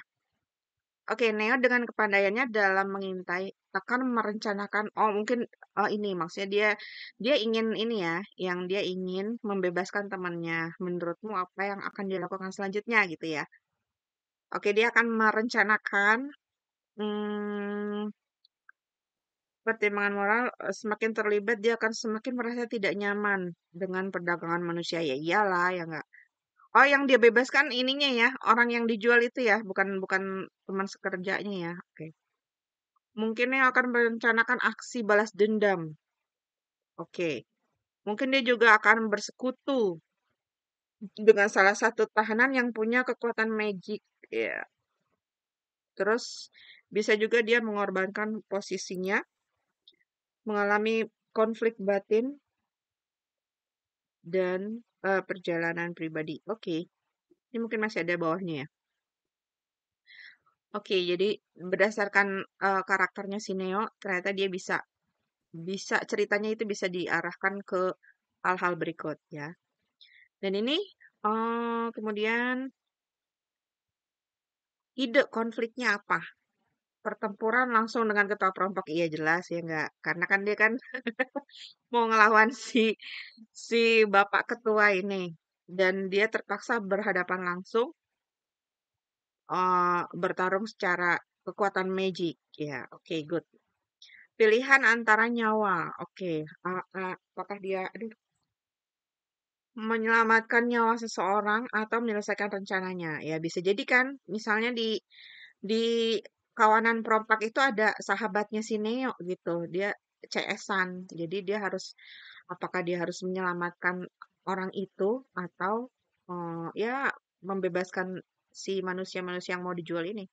Oke, Neo dengan kepandaiannya dalam mengintai akan merencanakan. Oh, mungkin ini maksudnya dia ingin ini ya, yang dia ingin membebaskan temannya. Menurutmu apa yang akan dilakukan selanjutnya gitu ya? Oke, dia akan merencanakan. Hmm, Pertimbangan moral, semakin terlibat dia akan semakin merasa tidak nyaman dengan perdagangan manusia. Ya iyalah, ya nggak. Oh, yang dia bebaskan ininya ya, orang yang dijual itu ya, bukan bukan teman sekerjanya ya. Oke. Mungkin yang akan merencanakan aksi balas dendam. Oke. Mungkin dia juga akan bersekutu dengan salah satu tahanan yang punya kekuatan magic. Ya. Terus bisa juga dia mengorbankan posisinya, mengalami konflik batin dan perjalanan pribadi. Oke, ini mungkin masih ada bawahnya ya. Oke, jadi berdasarkan karakternya si Neo, ternyata dia bisa bisa ceritanya itu bisa diarahkan ke hal-hal berikut ya. Dan ini kemudian ide konfliknya apa? Pertempuran langsung dengan ketua perampok, iya jelas ya enggak, karena kan dia kan mau ngelawan si bapak ketua ini dan dia terpaksa berhadapan langsung bertarung secara kekuatan magic. Ya, oke, good. Pilihan antara nyawa. Oke, apakah dia menyelamatkan nyawa seseorang atau menyelesaikan rencananya? Ya, bisa jadi kan, misalnya di kawanan perompak itu ada sahabatnya si Neo gitu. Dia CS-an. Jadi dia harus apakah dia harus menyelamatkan orang itu atau ya membebaskan si manusia-manusia yang mau dijual ini.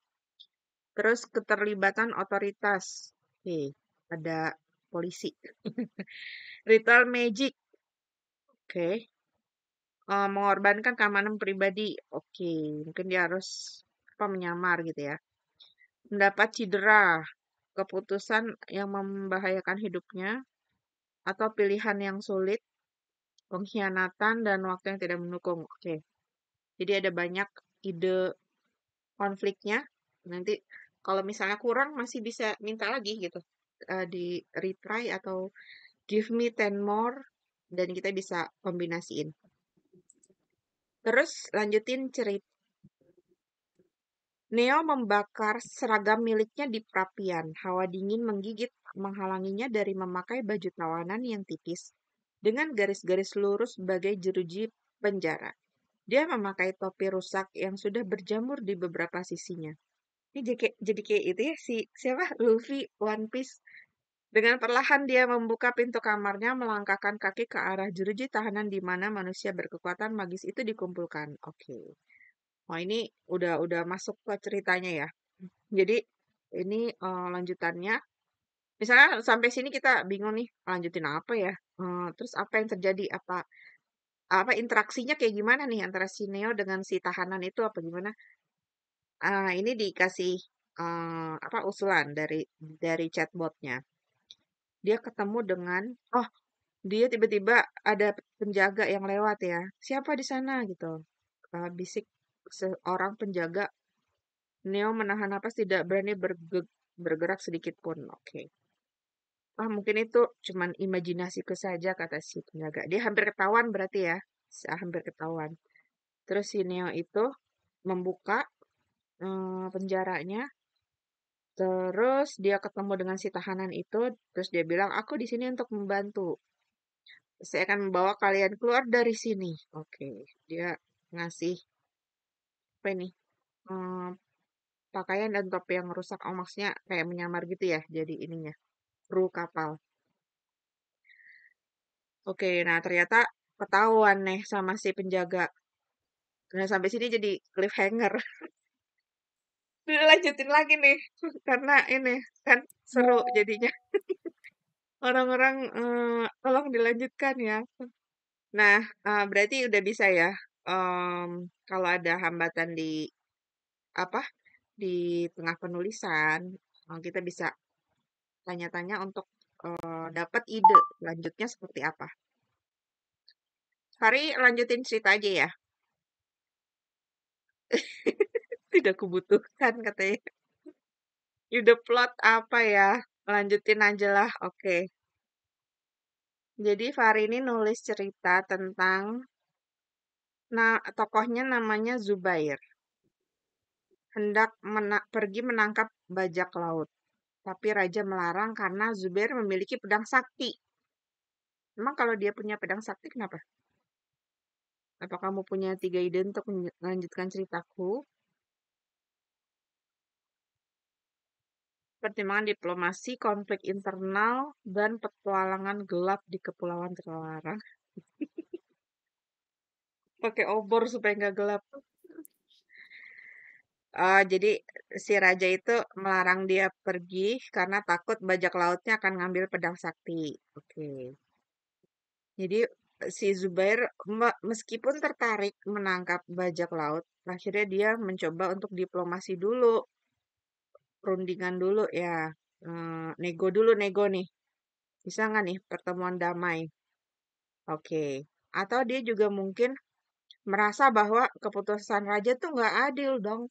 Terus keterlibatan otoritas. Oke, ada polisi. Ritual magic. Oke. Mengorbankan keamanan pribadi. Oke, mungkin dia harus apa menyamar gitu ya. Mendapat cedera, keputusan yang membahayakan hidupnya atau pilihan yang sulit, pengkhianatan dan waktu yang tidak mendukung. Oke. Jadi ada banyak ide konfliknya. Nanti kalau misalnya kurang masih bisa minta lagi gitu. Di retry atau give me 10 more dan kita bisa kombinasiin. Terus lanjutin cerita. Neo membakar seragam miliknya di perapian. Hawa dingin menggigit menghalanginya dari memakai baju tawanan yang tipis dengan garis-garis lurus sebagai jeruji penjara. Dia memakai topi rusak yang sudah berjamur di beberapa sisinya. Ini jadi kayak itu ya si siapa Luffy One Piece. Dengan perlahan dia membuka pintu kamarnya, melangkahkan kaki ke arah jeruji tahanan di mana manusia berkekuatan magis itu dikumpulkan. Oke. Oh ini udah masuk ke ceritanya ya. Jadi ini lanjutannya. Misalnya sampai sini kita bingung nih lanjutin apa ya? Terus apa yang terjadi? Apa apa interaksinya kayak gimana nih antara si Neo dengan si tahanan itu apa gimana? Ini dikasih apa usulan dari chatbotnya. Dia ketemu dengan oh dia tiba-tiba ada penjaga yang lewat ya. Siapa di sana gitu? Bisik seorang penjaga. Neo menahan napas tidak berani bergerak sedikit pun. Oke. Mungkin itu cuman imajinasiku saja kata si penjaga. Dia hampir ketahuan berarti ya. Hampir ketahuan. Terus si Neo itu membuka penjaranya. Terus dia ketemu dengan si tahanan itu. Terus dia bilang, aku di sini untuk membantu. Saya akan membawa kalian keluar dari sini. Oke. Dia ngasih apa ini? eh, Pakaian dan topi yang rusak. Oh maksudnya kayak menyamar gitu ya. Jadi ininya. Kru kapal. Oke, nah ternyata ketahuan nih sama si penjaga. Nah, sampai sini jadi cliffhanger. Dilanjutin lagi nih, karena ini kan seru jadinya. Orang-orang tolong dilanjutkan ya. Nah, berarti udah bisa ya. Kalau ada hambatan di apa di tengah penulisan, kita bisa tanya-tanya untuk dapat ide lanjutnya seperti apa. Hari lanjutin cerita aja ya. Tidak kubutuhkan katanya. Ide plot apa ya? Lanjutin aja lah. Oke. Jadi Fahri ini nulis cerita tentang tokohnya namanya Zubair. Hendak pergi menangkap bajak laut. Tapi raja melarang karena Zubair memiliki pedang sakti. Emang kalau dia punya pedang sakti kenapa? Apa kamu punya 3 ide untuk melanjutkan ceritaku? Pertimbangan diplomasi, konflik internal, dan petualangan gelap di kepulauan terlarang. Pakai obor supaya nggak gelap. Jadi si raja itu melarang dia pergi karena takut bajak lautnya akan ngambil pedang sakti. Oke. Jadi si Zubair meskipun tertarik menangkap bajak laut, akhirnya dia mencoba untuk diplomasi dulu, perundingan dulu ya, nego dulu nego nih. Bisa nggak nih pertemuan damai? Oke. Atau dia juga mungkin merasa bahwa keputusan raja tuh nggak adil dong.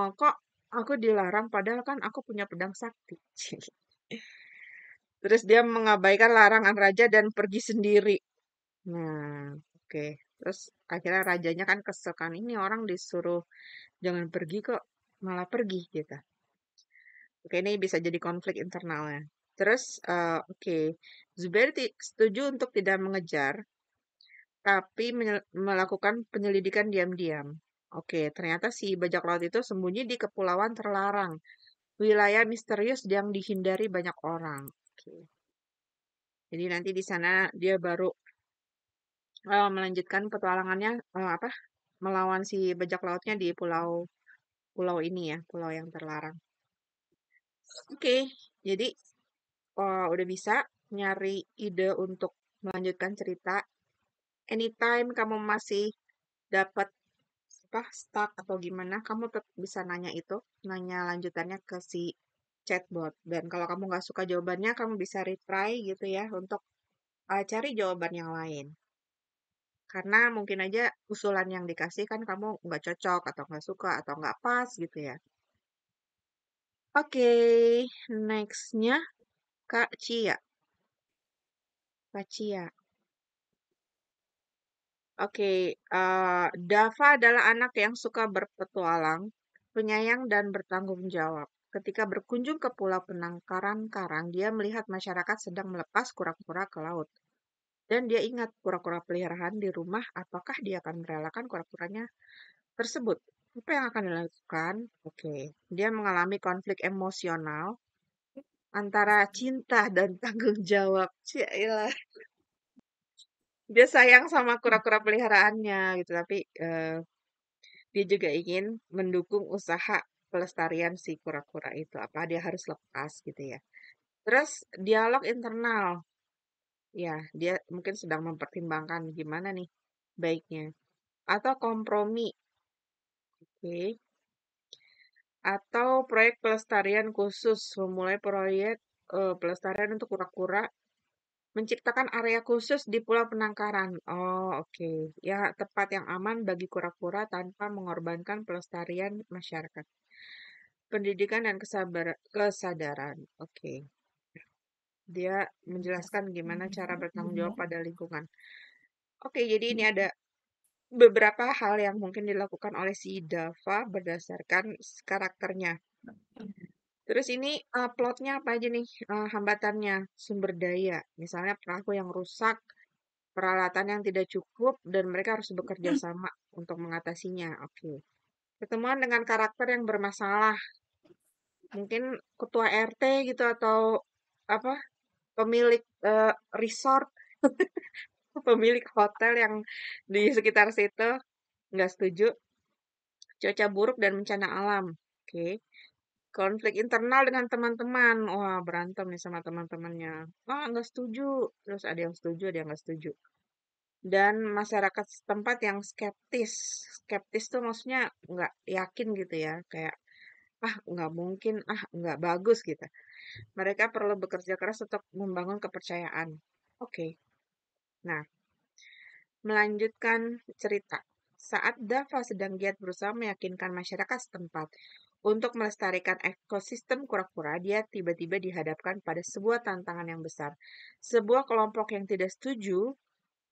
Kok aku dilarang padahal kan aku punya pedang sakti. Terus dia mengabaikan larangan raja dan pergi sendiri. Nah, oke. Terus akhirnya rajanya kan kesel kan, ini orang disuruh jangan pergi kok malah pergi gitu. Oke, ini bisa jadi konflik internalnya. Terus, oke, Zubair setuju untuk tidak mengejar, tapi melakukan penyelidikan diam-diam. Oke, ternyata si bajak laut itu sembunyi di kepulauan terlarang, wilayah misterius yang dihindari banyak orang. Oke. Jadi nanti di sana dia baru melanjutkan petualangannya apa? Melawan si bajak lautnya di pulau pulau ini ya, pulau yang terlarang. Oke, jadi udah bisa nyari ide untuk melanjutkan cerita. Anytime kamu masih dapat apa stuck atau gimana, kamu tetap bisa nanya itu, nanya lanjutannya ke si chatbot. Dan kalau kamu nggak suka jawabannya, kamu bisa retry gitu ya untuk cari jawaban yang lain. Karena mungkin aja usulan yang dikasih kan kamu nggak cocok atau nggak suka atau nggak pas gitu ya. Oke, nextnya Kak Cia. Kak Cia. Oke, Dava adalah anak yang suka berpetualang, penyayang dan bertanggung jawab. Ketika berkunjung ke Pulau Penangkaran Karang, dia melihat masyarakat sedang melepas kura-kura ke laut. Dan dia ingat kura-kura peliharaan di rumah, apakah dia akan merelakan kura-kuranya tersebut? Apa yang akan dilakukan? Oke, dia mengalami konflik emosional antara cinta dan tanggung jawab. Cielah. Dia sayang sama kura-kura peliharaannya gitu, tapi dia juga ingin mendukung usaha pelestarian si kura-kura itu. Apa dia harus lepas gitu ya. Terus dialog internal. Ya, dia mungkin sedang mempertimbangkan gimana nih baiknya. Atau kompromi. Oke. Atau proyek pelestarian khusus. Memulai proyek pelestarian untuk kura-kura. Menciptakan area khusus di Pulau Penangkaran. Oh, oke. Ya, tempat yang aman bagi kura-kura tanpa mengorbankan pelestarian masyarakat. Pendidikan dan kesadaran. Oke. Dia menjelaskan gimana cara bertanggung jawab pada lingkungan. Oke, jadi ini ada beberapa hal yang mungkin dilakukan oleh si Dava berdasarkan karakternya. Terus ini plotnya apa aja nih hambatannya? Sumber daya. Misalnya perahu yang rusak, peralatan yang tidak cukup, dan mereka harus bekerja sama untuk mengatasinya. Oke. Pertemuan dengan karakter yang bermasalah. Mungkin ketua RT gitu atau apa pemilik resort, pemilik hotel yang di sekitar situ. nggak setuju. Cuaca buruk dan bencana alam. Oke. Konflik internal dengan teman-teman. Wah, berantem nih sama teman-temannya. Ah, nggak setuju. Terus ada yang setuju, ada yang nggak setuju. Dan masyarakat setempat yang skeptis. Skeptis tuh maksudnya nggak yakin gitu ya. Kayak, ah nggak mungkin, ah nggak bagus gitu. Mereka perlu bekerja keras untuk membangun kepercayaan. Oke. Nah, melanjutkan cerita. Saat Dava sedang giat berusaha meyakinkan masyarakat setempat untuk melestarikan ekosistem kura-kura, dia tiba-tiba dihadapkan pada sebuah tantangan yang besar. Sebuah kelompok yang tidak setuju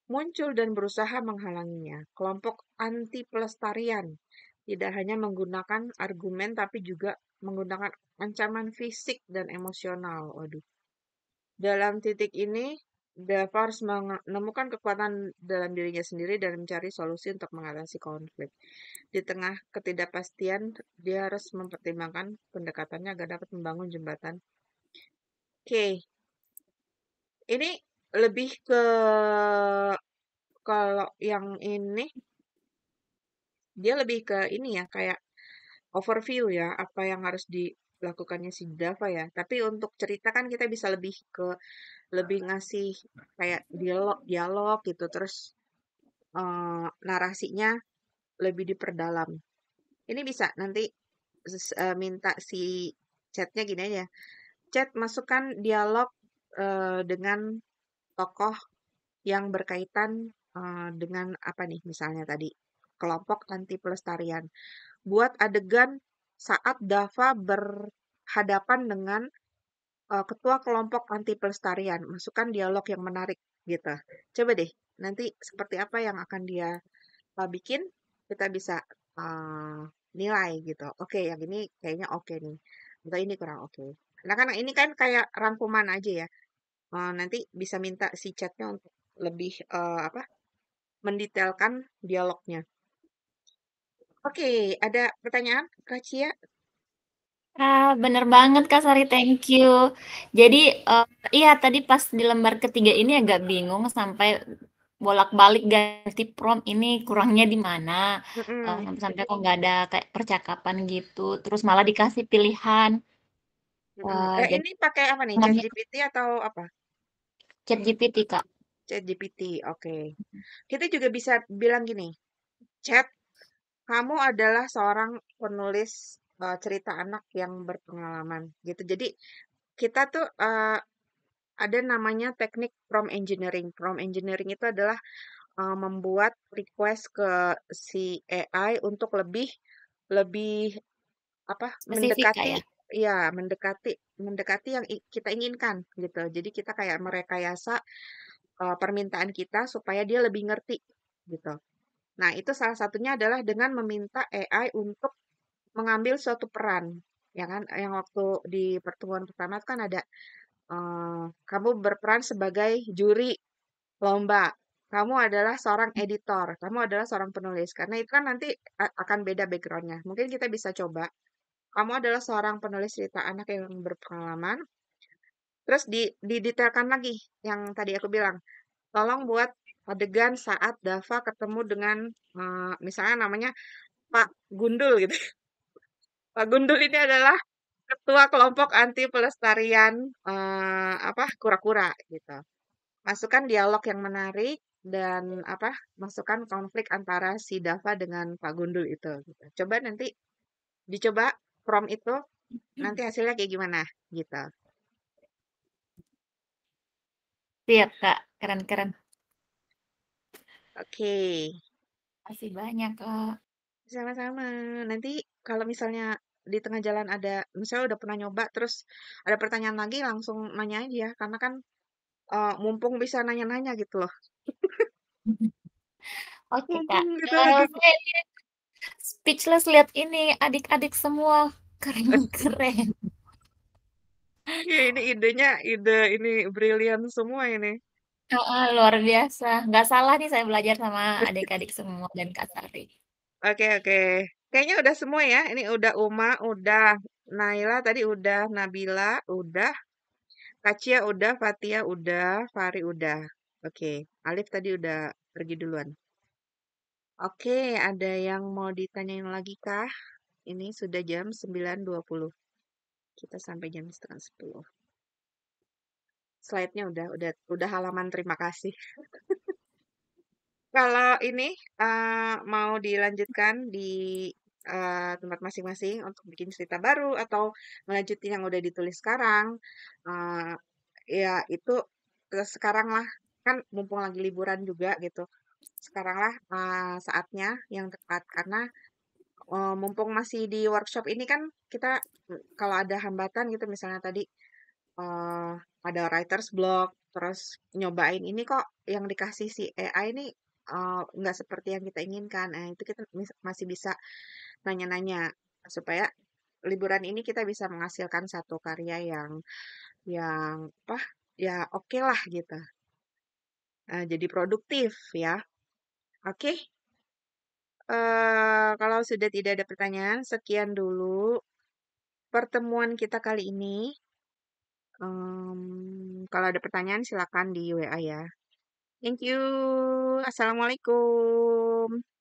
muncul dan berusaha menghalanginya. Kelompok anti pelestarian tidak hanya menggunakan argumen tapi juga menggunakan ancaman fisik dan emosional. Waduh. Dalam titik ini, Dava harus menemukan kekuatan dalam dirinya sendiri dan mencari solusi untuk mengatasi konflik. Di tengah ketidakpastian, dia harus mempertimbangkan pendekatannya agar dapat membangun jembatan. Oke, ini lebih ke kalau yang ini dia lebih ke ini ya kayak overview ya apa yang harus dilakukannya si Dava ya. Tapi untuk cerita kan kita bisa lebih ke lebih ngasih kayak dialog gitu terus narasinya lebih diperdalam. Ini bisa nanti minta si chatnya gini aja. Chat masukkan dialog dengan tokoh yang berkaitan dengan apa nih misalnya tadi kelompok anti pelestarian. Buat adegan saat Dava berhadapan dengan ketua kelompok anti pelestarian. Masukkan dialog yang menarik gitu. Coba deh nanti seperti apa yang akan dia bikin kita bisa uh, nilai gitu. Oke, yang ini kayaknya oke nih. Atau ini kurang oke. Nah, kan ini kan kayak rangkuman aja ya. Nanti bisa minta si chatnya untuk lebih apa? Mendetailkan dialognya. Oke, ada pertanyaan, Kak Cia? Bener banget Kak Sari, thank you. Jadi, eh, iya tadi pas di lembar ketiga ini agak bingung sampai bolak-balik ganti prompt ini kurangnya di mana. Mm-mm, Sampai kok nggak ada kayak percakapan gitu. Terus malah dikasih pilihan. mm-mm. Jadi Ini pakai apa nih? namanya ChatGPT atau apa? ChatGPT Kak. ChatGPT, oke. Kita juga bisa bilang gini, Chat, kamu adalah seorang penulis cerita anak yang berpengalaman gitu. Jadi kita tuh ada namanya teknik prompt engineering. Prompt engineering itu adalah membuat request ke si AI untuk lebih lebih apa Spesifik Kak mendekati ya. ya mendekati mendekati yang kita inginkan gitu. Jadi kita kayak merekayasa permintaan kita supaya dia lebih ngerti gitu. Nah, itu salah satunya adalah dengan meminta AI untuk mengambil suatu peran, ya kan? Yang waktu di pertemuan pertama kan ada kamu berperan sebagai juri lomba. Kamu adalah seorang editor, kamu adalah seorang penulis. Karena itu kan nanti akan beda backgroundnya. Mungkin kita bisa coba. Kamu adalah seorang penulis cerita anak yang berpengalaman. Terus didetailkan lagi yang tadi aku bilang. Tolong buat adegan saat Dava ketemu dengan misalnya namanya Pak Gundul gitu. Pak Gundul ini adalah ketua kelompok anti pelestarian apa kura-kura gitu. Masukkan dialog yang menarik dan apa masukkan konflik antara si Dava dengan Pak Gundul itu gitu. Coba nanti dicoba prompt itu nanti hasilnya kayak gimana gitu. Siap Kak, keren-keren. Oke, Masih banyak Kak. sama-sama. Nanti kalau misalnya di tengah jalan ada, misalnya udah pernah nyoba, terus ada pertanyaan lagi, langsung nanya aja. Karena kan mumpung bisa nanya-nanya gitu loh. Oke Kak. Mumpung gitu lagi. Saya speechless lihat ini adik-adik semua keren-keren. Ya ini idenya, ide ini brilian semua ini. Luar biasa. Nggak salah nih saya belajar sama adik-adik semua dan Kak Sari. Oke, oke. Kayaknya udah semua ya. Ini udah Uma, udah Naila, tadi udah Nabila, udah Kacia, udah Fatia, udah Fari, udah. Oke, Alif tadi udah pergi duluan. Oke, ada yang mau ditanyain lagi kah? Ini sudah jam 9.20. Kita sampai jam setengah 10. Slide-nya udah halaman terima kasih. Kalau ini mau dilanjutkan di tempat masing-masing untuk bikin cerita baru atau melanjutin yang udah ditulis sekarang, eh, ya itu sekarang lah kan mumpung lagi liburan juga gitu. Sekarang lah saatnya yang tepat karena mumpung masih di workshop ini kan kita kalau ada hambatan gitu misalnya tadi eh, ada writer's block, terus nyobain ini kok yang dikasih si AI ini nggak seperti yang kita inginkan. Nah, itu kita masih bisa nanya-nanya supaya liburan ini kita bisa menghasilkan satu karya yang apa ya oke lah gitu. Jadi produktif ya. Oke, kalau sudah tidak ada pertanyaan, sekian dulu pertemuan kita kali ini. Kalau ada pertanyaan silakan di WA ya. Thank you. Assalamualaikum.